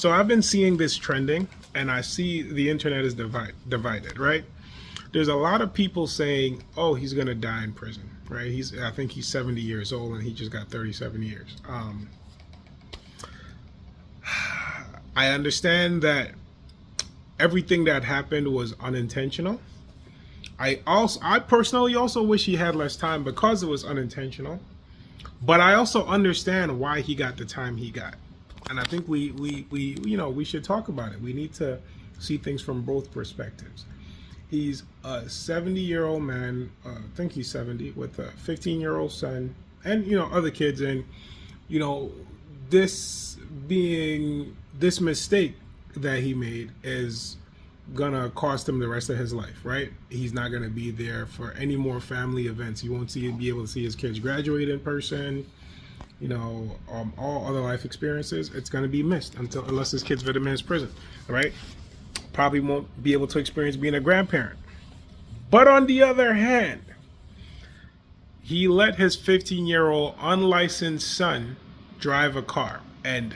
So I've been seeing this trending, and I see the internet is divided, right? There's a lot of people saying, "Oh, he's gonna die in prison," right? I think he's 70 years old, and he just got 37 years. I understand that everything that happened was unintentional. I personally also wish he had less time because it was unintentional. But I also understand why he got the time he got. And I think we should talk about it. We need to see things from both perspectives. He's a 70-year-old man, I think he's 70, with a 15-year-old son and, other kids. And, this mistake that he made is gonna cost him the rest of his life, right? He's not gonna be there for any more family events. He won't be able to see his kids graduate in person. All other life experiences, it's gonna be missed unless his kid's in his prison, right? Probably won't be able to experience being a grandparent. But on the other hand, he let his 15-year-old unlicensed son drive a car, and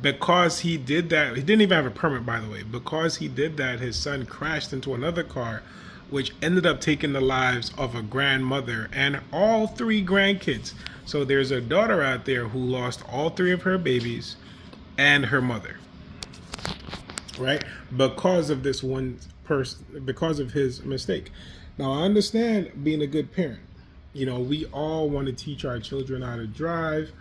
because he did that, he didn't even have a permit, by the way. Because he did that, his son crashed into another car, which ended up taking the lives of a grandmother and all 3 grandkids. So there's a daughter out there who lost all 3 of her babies and her mother, right? Because of this one person, because of his mistake. Now, I understand being a good parent. We all want to teach our children how to drive.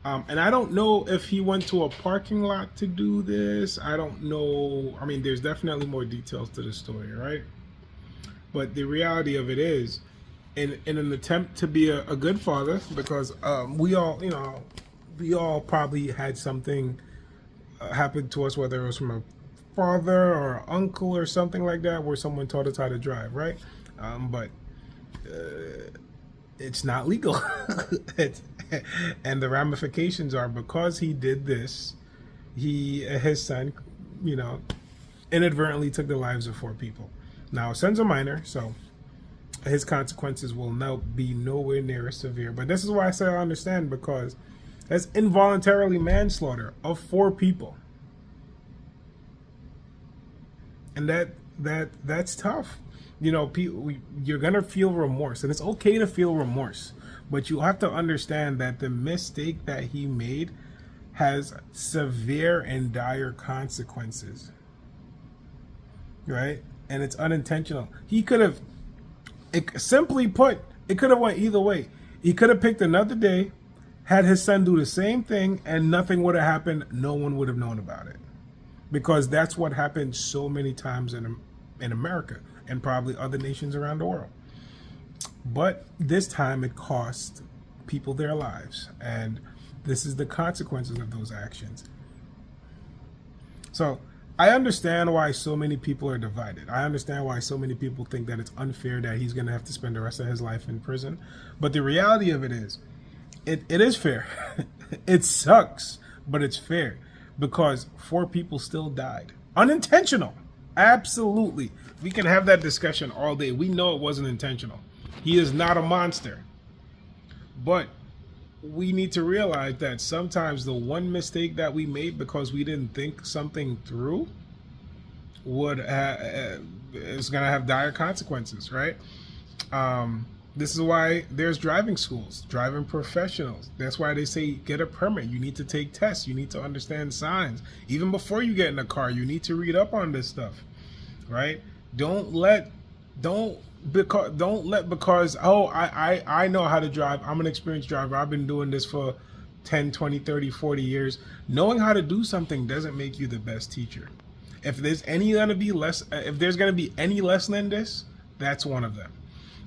And I don't know if he went to a parking lot to do this. I don't know. I mean, there's definitely more details to the story, right? But the reality of it is, in an attempt to be a good father, because we all probably had something happen to us, whether it was from a father or uncle or something like that, where someone taught us how to drive, right? But it's not legal. And the ramifications are, because he did this, his son, inadvertently took the lives of 4 people. Now, his son's a minor, so his consequences will now be nowhere near as severe. But this is why I say I understand, because that's involuntarily manslaughter of 4 people. And that's tough. You're gonna feel remorse, and it's okay to feel remorse, but you have to understand that the mistake that he made has severe and dire consequences, right? And it's unintentional. He could have, simply put, it could have went either way. He could have picked another day, had his son do the same thing, and nothing would have happened. No one would have known about it, because that's what happened so many times in America and probably other nations around the world. But this time it cost people their lives, and this is the consequences of those actions. So I understand why so many people are divided. I understand why so many people think that it's unfair that he's going to have to spend the rest of his life in prison. But the reality of it is, it is fair. It sucks, but it's fair, because 4 people still died. Unintentional. Absolutely. We can have that discussion all day. We know it wasn't intentional. He is not a monster. But we need to realize that sometimes the one mistake that we made because we didn't think something through is going to have dire consequences, right? This is why there's driving schools, driving professionals. That's why they say get a permit. You need to take tests. You need to understand signs. Even before you get in a car, you need to read up on this stuff, right? Don't let because I know how to drive. I'm an experienced driver. I've been doing this for 10, 20, 30, 40 years. Knowing how to do something doesn't make you the best teacher. If there's going to be any lesson in this, that's one of them,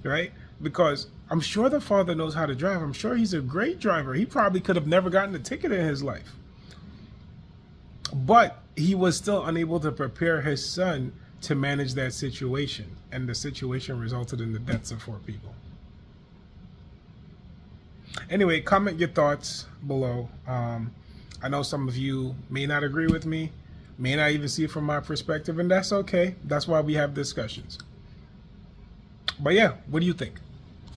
right? Because I'm sure the father knows how to drive. I'm sure he's a great driver. He probably could have never gotten a ticket in his life. But he was still unable to prepare his son to manage that situation. And the situation resulted in the deaths of 4 people. Anyway, comment your thoughts below. I know some of you may not agree with me, may not even see it from my perspective, and that's okay. That's why we have discussions. But yeah, what do you think?